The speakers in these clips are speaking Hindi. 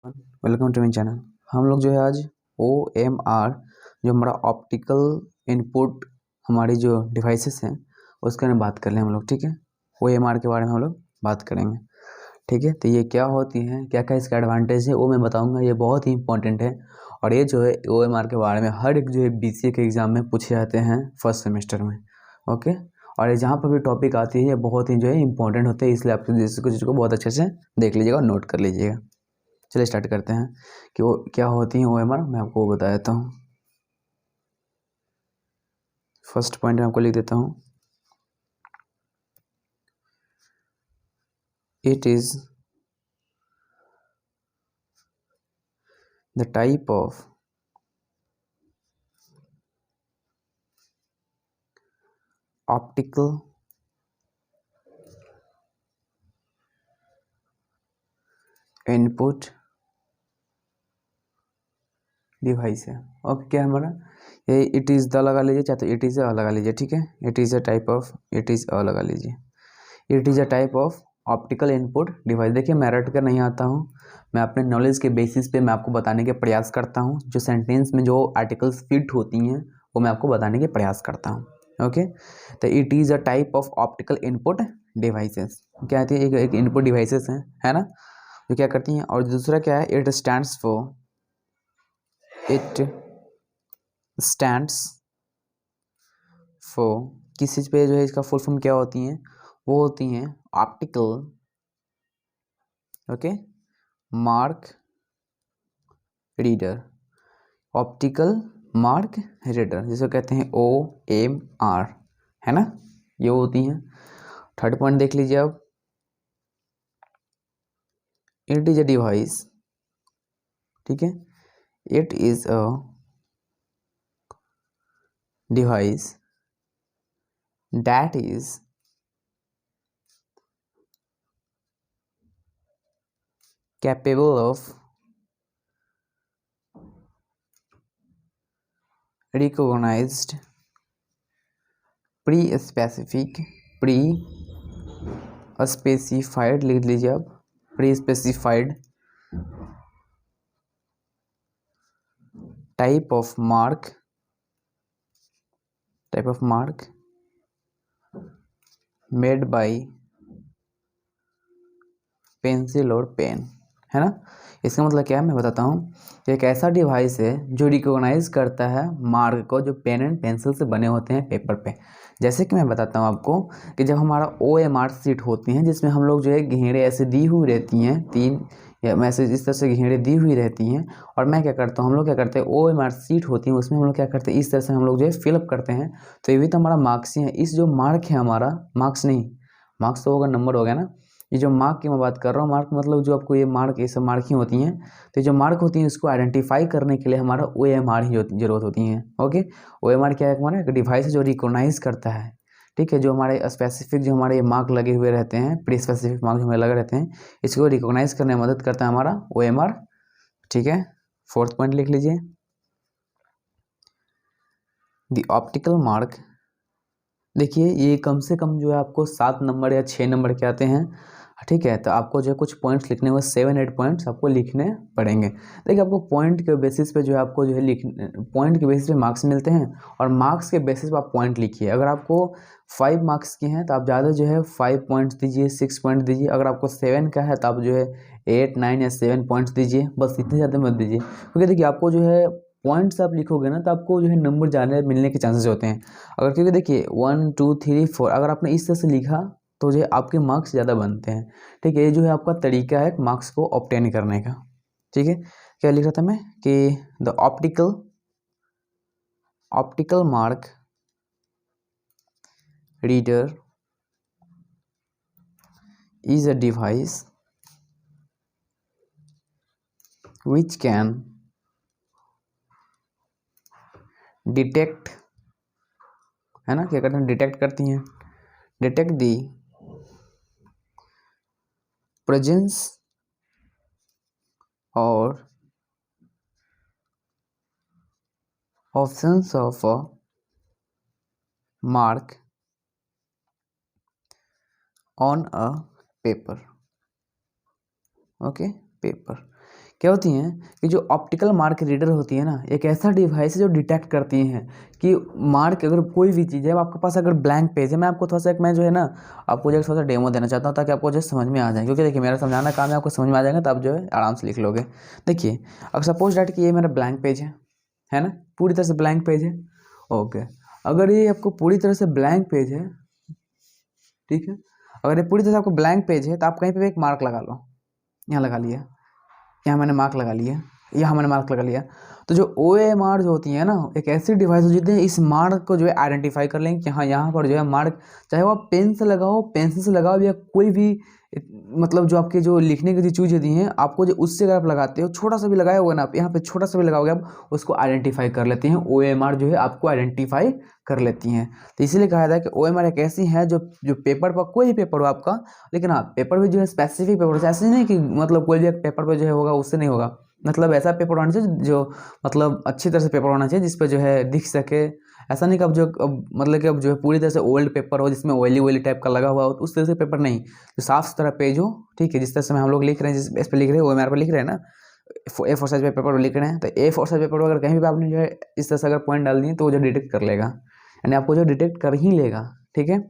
Welcome to my channel. हम लोग जो है आज OMR जो हमारा ऑप्टिकल इनपुट हमारी जो डिवाइसेस हैं उसके बारे में बात कर लें हम लोग। ठीक है, OMR के बारे में हम लोग बात करेंगे। ठीक है, तो ये क्या होती हैं, क्या क्या इसका एडवांटेज है वो मैं बताऊंगा। ये बहुत ही इंपॉर्टेंट है और ये जो है OMR के बारे में हर एक जो है BCA के एग्ज़ाम में पूछे जाते हैं फर्स्ट सेमेस्टर में। ओके, और ये जहाँ पर भी टॉपिक आती है ये बहुत ही जो है इंपॉर्टेंट होते हैं, इसलिए आप इसको चीज़ को बहुत अच्छे से देख लीजिएगा और नोट कर लीजिएगा। चलिए स्टार्ट करते हैं कि वो क्या होती हैं OMR। मैं आपको वो बता देता हूँ। फर्स्ट पॉइंट मैं आपको लिख देता हूँ। It is the type of optical input device है। ओके, क्या है हमारा ये इट इज़ द लगा लीजिए, चाहे तो इट इज़ अ लगा लीजिए। ठीक है, it is a type of, it is a लगा लीजिए। It is a type of optical input device. देखिए मैं रट कर नहीं आता हूँ, मैं अपने नॉलेज के बेसिस पे मैं आपको बताने के प्रयास करता हूँ। जो सेंटेंस में जो आर्टिकल्स फिट होती हैं वो मैं आपको बताने के प्रयास करता हूँ। ओके, तो it is a type of optical input devices. क्या आती है, एक इनपुट डिवाइसेस हैं, है ना, जो क्या करती हैं। और दूसरा क्या है, इट स्टैंड्स फॉर किस चीज़ पे जो है इसका फुल फॉर्म क्या होती हैं, वो होती हैं optical, okay, mark reader. Optical mark reader जिसको कहते हैं OMR, है ना, ये होती हैं। थर्ड पॉइंट देख लीजिए अब। इट इज अ डिवाइस, ठीक है, it is a device that is capable of recognized pre-specified लिख लीजिए अब, pre-specified type of mark made by pencil और पेन, है ना। इसका मतलब क्या है मैं बताता हूँ। एक ऐसा डिवाइस है जो रिकॉग्नाइज करता है मार्क को जो पेन एंड पेंसिल से बने होते हैं पेपर पे। जैसे कि मैं बताता हूँ आपको कि जब हमारा OMR शीट होती हैं जिसमें हम लोग जो है घेरे ऐसे दी हुई रहती हैं, 3 या मैसेज इस तरह से घेरे दी हुई रहती हैं, और मैं क्या करता हूँ, हम लोग क्या करते हैं, OMR शीट होती है उसमें हम लोग क्या करते हैं, इस तरह से हम लोग जो है फिलअप करते हैं। तो ये भी तो हमारा मार्क्स ही है। इस जो मार्क है हमारा, मार्क्स नहीं, मार्क्स तो होगा, नंबर हो गया ना। ये जो मार्क की मैं बात कर रहा हूँ, मार्क मतलब जो आपको ये मार्क, ये सब मार्क ही होती हैं। तो ये जो मार्क होती हैं इसको आइडेंटिफाई करने के लिए हमारा OMR ही जरूरत होती है। ओके, OMR क्या है, हमारा एक डिवाइस जो रिकॉग्नाइज करता है, ठीक है, जो हमारे स्पेसिफिक जो हमारे मार्क लगे हुए रहते हैं, प्री स्पेसिफिक मार्क जो हमें लगे रहते हैं, इसको रिकॉग्नाइज करने में मदद करता है हमारा OMR। ठीक है, फोर्थ पॉइंट लिख लीजिए, द ऑप्टिकल मार्क। देखिए ये कम से कम जो है आपको 7 नंबर या 6 नंबर के आते हैं। ठीक है, तो आपको जो है कुछ पॉइंट्स लिखने में 7-8 पॉइंट्स आपको लिखने पड़ेंगे। देखिए आपको पॉइंट के बेसिस पे जो है आपको जो है पॉइंट के बेसिस पे मार्क्स मिलते हैं, और मार्क्स के बेसिस पे आप पॉइंट लिखिए। अगर आपको 5 मार्क्स के हैं तो आप ज़्यादा जो है 5 पॉइंट्स दीजिए, 6 पॉइंट दीजिए। अगर आपको 7 का है तो आप जो है 8, 9 या 7 पॉइंट्स दीजिए, बस इतने ज़्यादा मत दीजिए। क्योंकि देखिए आपको जो है पॉइंट्स आप लिखोगे ना तो आपको जो है नंबर ज़्यादा मिलने के चांसेस होते हैं। अगर क्योंकि देखिए 1 2 3 4 अगर आपने इस तरह से लिखा तो जो है आपके मार्क्स ज़्यादा बनते हैं। ठीक है, ये जो है आपका तरीका है मार्क्स को ऑब्टेन करने का। ठीक है, क्या लिख रहा था मैं कि the optical mark reader is a device which can detect, है ना, क्या करते हैं, डिटेक्ट करती हैं, डिटेक्ट दी प्रेजेंस और options of a mark on a paper. Okay, paper क्या होती हैं कि जो ऑप्टिकल मार्क रीडर होती है ना, एक ऐसा डिवाइस है जो डिटेक्ट करती हैं कि मार्क अगर कोई भी चीज़ है, आपके पास अगर ब्लैंक पेज है, मैं आपको थोड़ा सा एक मैं जो है ना आपको जो थोड़ा सा डेमो देना चाहता हूँ ताकि आपको जो समझ में आ जाए, क्योंकि देखिए मेरा समझाना काम है, आपको समझ में आ जाएगा तो आप जो है आराम से लिख लोगे। देखिए अगर सपोज डैट कि ये मेरा ब्लैंक पेज है ना, पूरी तरह से ब्लैंक पेज है। ओके, अगर ये आपको पूरी तरह से ब्लैंक पेज है, ठीक है, अगर ये पूरी तरह से आपको ब्लैंक पेज है तो आप कहीं पे भी एक मार्क लगा लो, यहाँ लगा लिया, यहाँ मैंने मार्क लगा लिया, यहाँ मैंने मार्क लगा लिया। तो जो OMR जो होती है ना, एक ऐसी डिवाइस होती है इस मार्क को जो है आइडेंटिफाई कर लेंगे कि हाँ यहाँ पर जो है मार्क, चाहे वो आप पेन से लगाओ, पेंसिल से लगाओ, या कोई भी मतलब जो आपके जो लिखने की जो चीज़ होती हैं आपको जो उससे अगर आप लगाते हो, छोटा सा भी लगाया होगा ना आप यहाँ पे, छोटा सा भी लगाओगे आप उसको आइडेंटिफाई कर लेती हैं। OMR जो है आपको आइडेंटिफाई कर लेती हैं। तो इसीलिए कहा जाता है कि OMR एक ऐसी है जो पेपर पर, कोई भी पेपर हो आपका, लेकिन हाँ पेपर भी जो है स्पेसिफिक पेपर, ऐसे नहीं कि मतलब कोई भी एक पेपर पर जो है होगा उससे नहीं होगा, मतलब ऐसा पेपर होना चाहिए जो मतलब अच्छी तरह से पेपर होना चाहिए जिस पर जो है दिख सके। ऐसा नहीं कि अब जो अब मतलब कि अब जो है पूरी तरह से ओल्ड पेपर हो जिसमें ऑयली टाइप का लगा हुआ हो, उस तरह से पेपर नहीं, जो साफ सुथरा पेज हो, ठीक है, जिस तरह से हम लोग लिख रहे हैं, जिस इस पर लिख रहे हैं OMR पर लिख रहे हैं ना, A4 साइज पेपर पर लिख रहे हैं, तो A4 साइज पेपर पर अगर कहीं भी आपने जो है इस तरह से अगर पॉइंट डाल दिए तो वो जो डिटेक्ट कर लेगा, यानी आपको जो डिटेक्ट कर ही लेगा। ठीक है,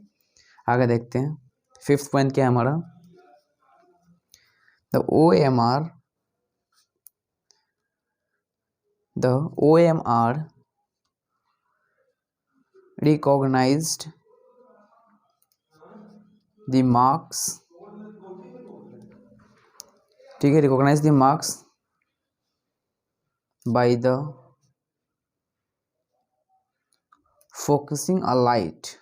आगे देखते हैं 5th पॉइंट क्या है हमारा, the OMR recognized the marks, ठीक है, recognize the marks by the focusing a light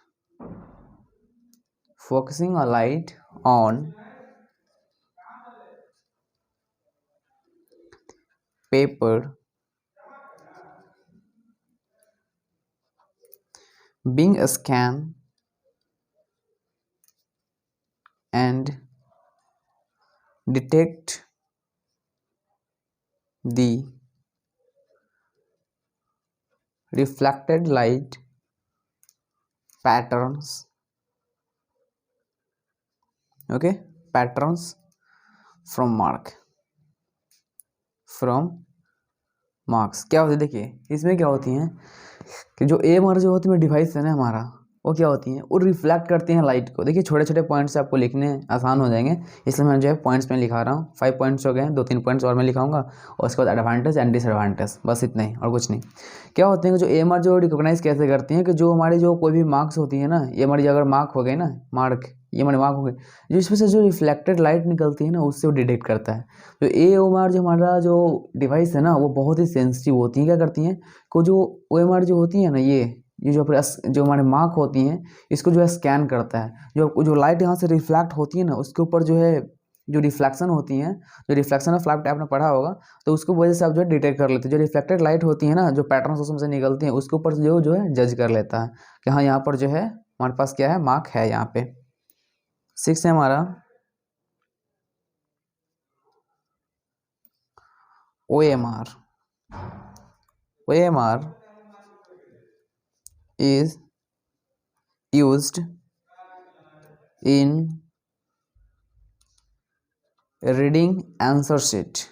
on paper being scanned and detect the reflected light patterns, okay, patterns from marks। क्या होती है देखिए, इसमें क्या होती हैं कि जो AMR जो होती है डिवाइस है ना हमारा, वो क्या होती हैं, वो रिफ्लेक्ट करती हैं लाइट को। देखिए छोटे छोटे पॉइंट्स आपको लिखने आसान हो जाएंगे, इसलिए मैं जो है पॉइंट्स में लिखा रहा हूँ। 5 पॉइंट्स हो गए, 2-3 पॉइंट्स और मैं लिखाऊंगा, और उसके बाद एडवांटेज एंड डिसएडवांटेज, बस इतना ही और कुछ नहीं। क्या होते हैं कि जो AMR जो रिकॉग्नाइज कैसे करती हैं कि जो हमारी जो कोई भी मार्क्स होती है ना, ये हमारी अगर मार्क हो गई ना, ये हमारे मार्क हो गए, जो इसमें से जो रिफ्लेक्टेड लाइट निकलती है ना उससे वो डिटेक्ट करता है। तो AMR जो हमारा जो डिवाइस है ना वो बहुत ही सेंसिटिव होती है। क्या करती हैं को जो OMR जो होती है ना, ये जो हमारे मार्क होती हैं इसको जो है स्कैन करता है। जो लाइट यहाँ से रिफ्लेक्ट होती है ना उसके ऊपर जो है जो रिफ्लेक्शन होती हैं, जो रिफ्लेक्शन ऑफ लाइट आपने पढ़ा होगा, तो उसको वजह से आप जो है डिटेक्ट कर लेते हैं। जो रिफ्लेक्टेड लाइट होती है ना, जो पैटर्न उसमें से निकलती हैं उसके ऊपर जो है जज कर लेता है कि हाँ यहाँ पर जो है हमारे पास क्या है, मार्क है यहाँ पे। 6 है हमारा OMR is used in reading answer sheet।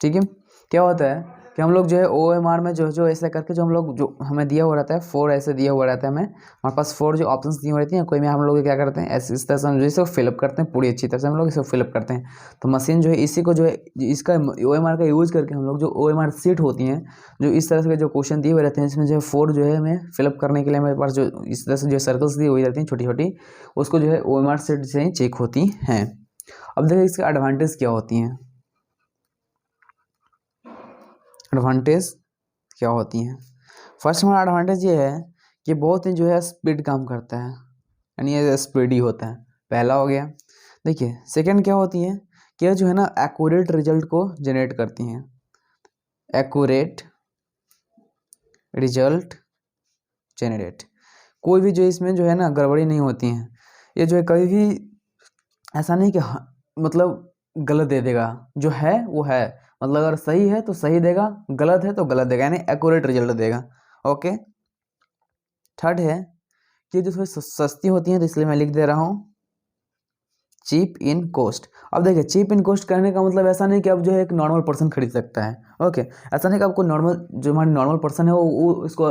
ठीक है, क्या होता है कि हम लोग जो है OMR में जो ऐसा करके जो हम लोग जो हमें दिया हुआ रहता है 4 ऐसे दिया हुआ रहता है, हमें हमारे पास 4 जो ऑप्शंस दिए हुए रहती हैं, कोई में हम लोग क्या करते हैं ऐसे इस तरह से हम इसे फिलअप करते हैं, पूरी अच्छी तरह से हम लोग इसे फिलअप करते हैं। तो मशीन जो है इसी को जो है इसका OMR का यूज़ करके हम लोग जो OMR सीट होती हैं, जो इस तरह से जो क्वेश्चन दिए हुए रहते हैं इसमें जो है 4 जो है हमें फिलअप करने के लिए हमारे पास जो इस तरह से जो सर्कल्स दी हुई रहती हैं छोटी छोटी, उसको जो है OMR सीट से ही चेक होती हैं। अब देखिए इसके एडवांटेज क्या होती हैं, एडवांटेज क्या होती हैं। फर्स्ट हमारा एडवांटेज ये है कि बहुत ही जो है स्पीड काम करता है, यानी ये स्पीडी होता है, पहला हो गया। देखिए सेकंड क्या होती है कि जो है ना एक्यूरेट रिजल्ट को जनरेट करती हैं, एक्यूरेट रिजल्ट जनरेट, कोई भी जो इसमें जो है ना गड़बड़ी नहीं होती हैं। ये जो है कभी भी ऐसा नहीं कि मतलब गलत दे देगा, जो है वो है, मतलब अगर सही है तो सही देगा, गलत है तो गलत देगा, यानी एक्यूरेट रिजल्ट देगा। ओके, थर्ड है कि जो थोड़ी सस्ती होती है, तो इसलिए मैं लिख दे रहा हूँ चीप इन कॉस्ट। अब देखिए चीप इन कॉस्ट करने का मतलब ऐसा नहीं कि अब जो है एक नॉर्मल पर्सन खरीद सकता है, ओके, ऐसा नहीं कि आपको नॉर्मल जो हमारी नॉर्मल पर्सन है वो इसको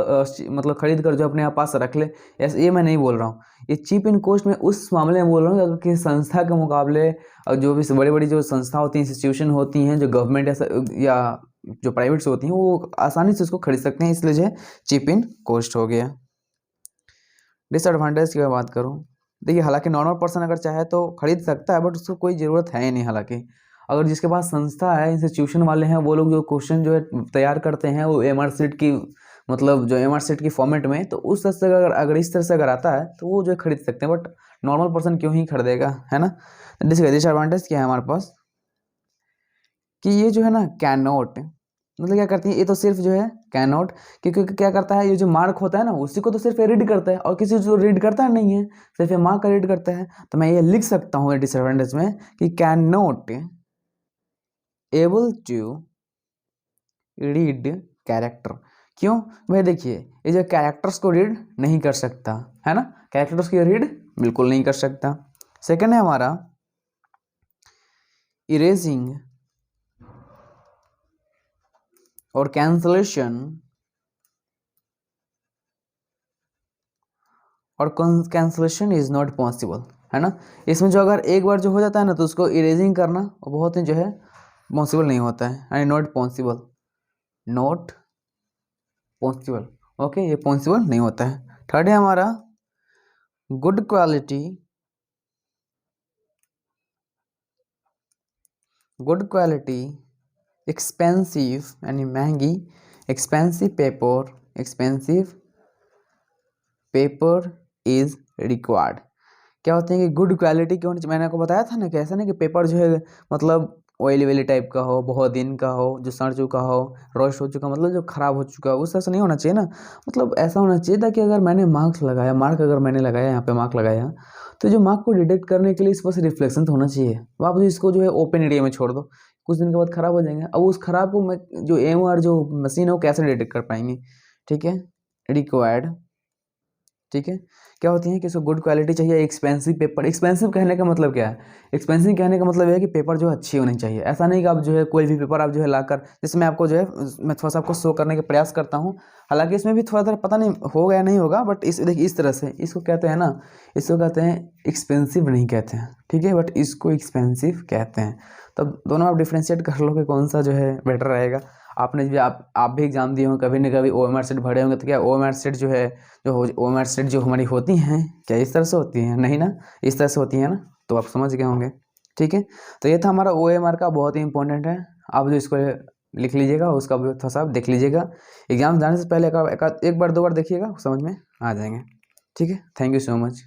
मतलब खरीद कर जो अपने आप पास रख ले, ऐसे ये मैं नहीं बोल रहा हूँ। ये चीप इन कॉस्ट में उस मामले में बोल रहा हूँ अगर किसी संस्था के मुकाबले जो भी बड़ी बड़ी जो संस्था होती हैं, इंस्टीट्यूशन होती हैं, जो गवर्नमेंट या जो प्राइवेट्स होती हैं, वो आसानी से उसको खरीद सकते हैं, इसलिए जो है चीप इन कॉस्ट हो गया। डिसएडवांटेज की मैं बात करूँ, देखिए हालांकि नॉर्मल पर्सन अगर चाहे तो खरीद सकता है, बट उसको कोई ज़रूरत है ही नहीं। हालांकि अगर जिसके पास संस्था है, इंस्टीट्यूशन वाले हैं, वो लोग जो क्वेश्चन जो है तैयार करते हैं वो एमआर सीट की मतलब जो एमआर सीट की फॉर्मेट में, तो उस तरह से अगर इस तरह से अगर आता है तो वो जो है खरीद सकते हैं, बट नॉर्मल पर्सन क्यों ही खरीदेगा, है ना। डिसएडवांटेज क्या है हमारे पास कि ये जो है ना कैन नॉट, मतलब क्या करती है ये तो सिर्फ जो है कैन नॉट, क्योंकि क्या करता है ये जो मार्क होता है ना उसी को तो सिर्फ रीड करता है, और किसी जो रीड करता है नहीं है, सिर्फ ये मार्क का रीड करता है। तो मैं ये लिख सकता हूँ डिसएडवांटेज में कि can not able to read character. क्यों भाई, देखिए ये जो कैरेक्टर्स को रीड नहीं कर सकता, है ना, कैरेक्टर्स को रीड बिल्कुल नहीं कर सकता। सेकेंड है हमारा इरेजिंग और कैंसलेशन और कैंसलेशन इज नॉट पॉसिबल, है ना। इसमें जो अगर एक बार जो हो जाता है ना तो उसको इरेजिंग करना बहुत ही जो है पॉसिबल नहीं होता है, यानी not possible, not possible, okay, ये पॉसिबल नहीं होता है। थर्ड है हमारा good quality, good quality expensive यानी महंगी, एक्सपेंसिव पेपर इज रिक्वायर्ड। क्या होते हैं कि गुड क्वालिटी के होने चाहिए, मैंने आपको बताया था ना कि ऐसा नहीं कि पेपर जो है मतलब ऑयली वेली टाइप का हो, बहुत दिन का हो, जो सड़ चुका हो, रोस्ट हो चुका, मतलब जो खराब हो चुका हो, उस तरह से नहीं होना चाहिए ना। मतलब ऐसा होना चाहिए था कि अगर मैंने मार्क अगर मैंने लगाया यहाँ पे मार्क लगाया, तो जो मार्क को डिटेक्ट करने के लिए इस पर से रिफ्लेक्शन तो होना चाहिए। अब आप इसको जो है ओपन एरिया में छोड़ दो, कुछ दिन के बाद खराब हो जाएंगे। अब उस खराब को मैं जो एम और जो मशीन है वो कैसे डिटेक्ट कर पाएंगे, ठीक है, रिक्वायर्ड, ठीक है। क्या होती है कि इसको गुड क्वालिटी चाहिए, एक्सपेंसिव पेपर। एक्सपेंसिव कहने का मतलब क्या है, एक्सपेंसिव कहने का मतलब है कि पेपर जो है अच्छी होनी चाहिए। ऐसा नहीं कि आप जो है कोई भी पेपर आप जो है लाकर, जैसे मैं आपको जो है मैं थोड़ा सा आपको शो करने का प्रयास करता हूँ, हालांकि इसमें भी थोड़ा पता नहीं होगा या नहीं होगा, बट देखिए इस तरह से इसको कहते हैं ना, इसको कहते हैं एक्सपेंसिव नहीं कहते हैं, ठीक है, बट इसको एक्सपेंसिव कहते हैं। तब दोनों आप डिफ्रेंशिएट कर लो कि कौन सा जो है बेटर रहेगा। आपने भी आप भी एग्जाम दिए होंगे कभी न कभी, ओएमआर सेट भरे होंगे, तो क्या ओएमआर सेट जो है ओएमआर सेट जो हमारी होती हैं क्या इस तरह से होती हैं, नहीं ना, इस तरह से होती हैं ना, तो आप समझ गए होंगे, ठीक है। तो ये था हमारा ओएमआर का, बहुत ही इंपॉर्टेंट है। आप जो इसको लिख लीजिएगा, उसका भी थोड़ा सा आप देख लीजिएगा, एग्जाम जाने से पहले एक बार 2 बार देखिएगा, समझ में आ जाएंगे, ठीक है। Thank you so much.